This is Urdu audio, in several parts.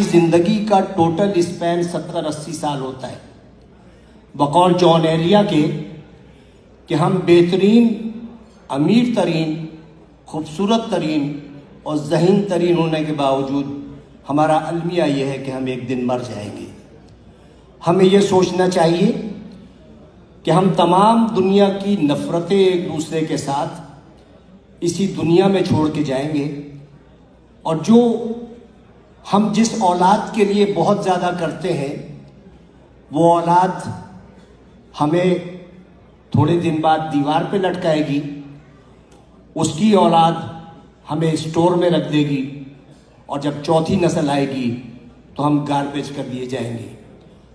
زندگی کا ٹوٹل اسپین 70-80 سال ہوتا ہے بقول جان ایلیا کے کہ ہم بہترین، امیر ترین، خوبصورت ترین اور ذہین ترین ہونے کے باوجود ہمارا المیہ یہ ہے کہ ہم ایک دن مر جائیں گے۔ ہمیں یہ سوچنا چاہیے کہ ہم تمام دنیا کی نفرتیں ایک دوسرے کے ساتھ اسی دنیا میں چھوڑ کے جائیں گے، اور جو ہم جس اولاد کے لیے بہت زیادہ کرتے ہیں وہ اولاد ہمیں تھوڑے دن بعد دیوار پہ لٹکائے گی، اس کی اولاد ہمیں اسٹور میں رکھ دے گی، اور جب چوتھی نسل آئے گی تو ہم گاربیج کر دیے جائیں گے۔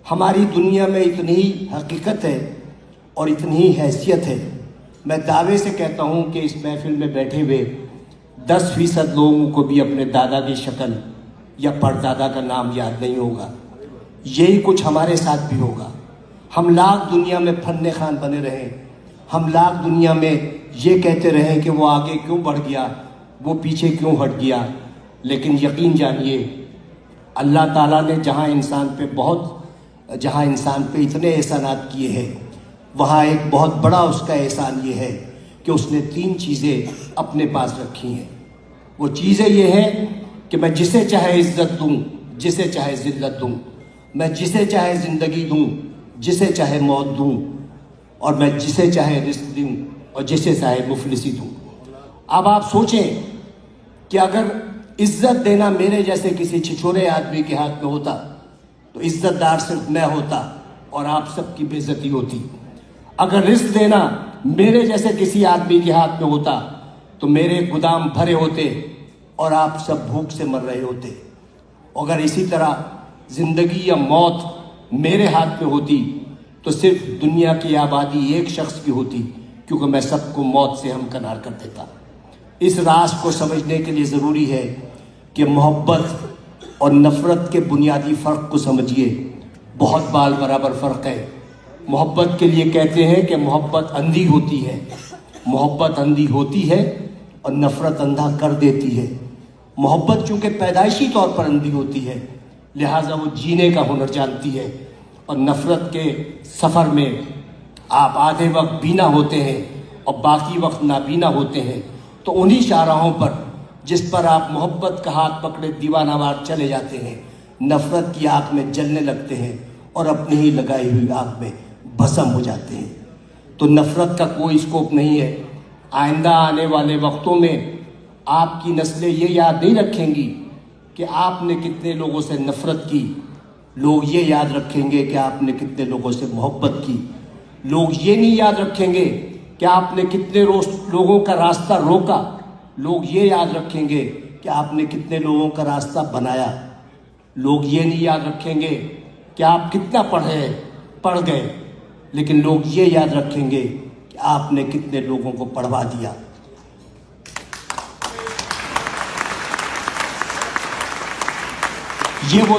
ہماری دنیا میں اتنی حقیقت ہے اور اتنی حیثیت ہے، میں دعوے سے کہتا ہوں کہ اس محفل میں بیٹھے ہوئے 10% لوگوں کو بھی اپنے دادا کی شکل یا پردادا کا نام یاد نہیں ہوگا۔ یہی کچھ ہمارے ساتھ بھی ہوگا۔ ہم لاکھ دنیا میں فن خان بنے رہیں، ہم لاکھ دنیا میں یہ کہتے رہیں کہ وہ آگے کیوں بڑھ گیا، وہ پیچھے کیوں ہٹ گیا، لیکن یقین جانیے اللہ تعالیٰ نے جہاں انسان پہ اتنے احسانات کیے ہیں، وہاں ایک بہت بڑا اس کا احسان یہ ہے کہ اس نے 3 چیزیں اپنے پاس رکھی ہیں۔ وہ چیزیں یہ ہیں کہ میں جسے چاہے عزت دوں، جسے چاہے ذلت دوں، میں جسے چاہے زندگی دوں، جسے چاہے موت دوں، اور میں جسے چاہے رزق دوں اور جسے چاہے مفلسی دوں۔ اب آپ سوچیں کہ اگر عزت دینا میرے جیسے کسی چھچورے آدمی کے ہاتھ میں ہوتا تو عزت دار صرف میں ہوتا اور آپ سب کی بے عزتی ہوتی۔ اگر رزق دینا میرے جیسے کسی آدمی کے ہاتھ میں ہوتا تو میرے گودام بھرے ہوتے اور آپ سب بھوک سے مر رہے ہوتے۔ اگر اسی طرح زندگی یا موت میرے ہاتھ میں ہوتی تو صرف دنیا کی آبادی ایک شخص کی ہوتی، کیونکہ میں سب کو موت سے ہمکنار کر دیتا۔ اس راز کو سمجھنے کے لیے ضروری ہے کہ محبت اور نفرت کے بنیادی فرق کو سمجھیے۔ بہت بال برابر فرق ہے۔ محبت کے لیے کہتے ہیں کہ محبت اندھی ہوتی ہے، محبت اندھی ہوتی ہے اور نفرت اندھا کر دیتی ہے۔ محبت چونکہ پیدائشی طور پر اندھی ہوتی ہے، لہٰذا وہ جینے کا ہنر جانتی ہے، اور نفرت کے سفر میں آپ آدھے وقت بینا ہوتے ہیں اور باقی وقت نابینا ہوتے ہیں، تو انہی شاہراہوں پر جس پر آپ محبت کا ہاتھ پکڑے دیوانہ وار چلے جاتے ہیں، نفرت کی آگ میں جلنے لگتے ہیں اور اپنی ہی لگائی ہوئی آگ میں بھسم ہو جاتے ہیں۔ تو نفرت کا کوئی اسکوپ نہیں ہے۔ آئندہ آنے والے وقتوں میں آپ کی نسلیں یہ یاد نہیں رکھیں گی کہ آپ نے کتنے لوگوں سے نفرت کی، لوگ یہ یاد رکھیں گے کہ آپ نے کتنے لوگوں سے محبت کی۔ لوگ یہ نہیں یاد رکھیں گے کہ آپ نے کتنے لوگوں کا راستہ روکا، لوگ یہ یاد رکھیں گے کہ آپ نے کتنے لوگوں کا راستہ بنایا۔ لوگ یہ نہیں یاد رکھیں گے کہ آپ کتنا پڑھ گئے، لیکن لوگ یہ یاد رکھیں گے کہ آپ نے کتنے لوگوں کو پڑھوا دیا۔ یہ وہ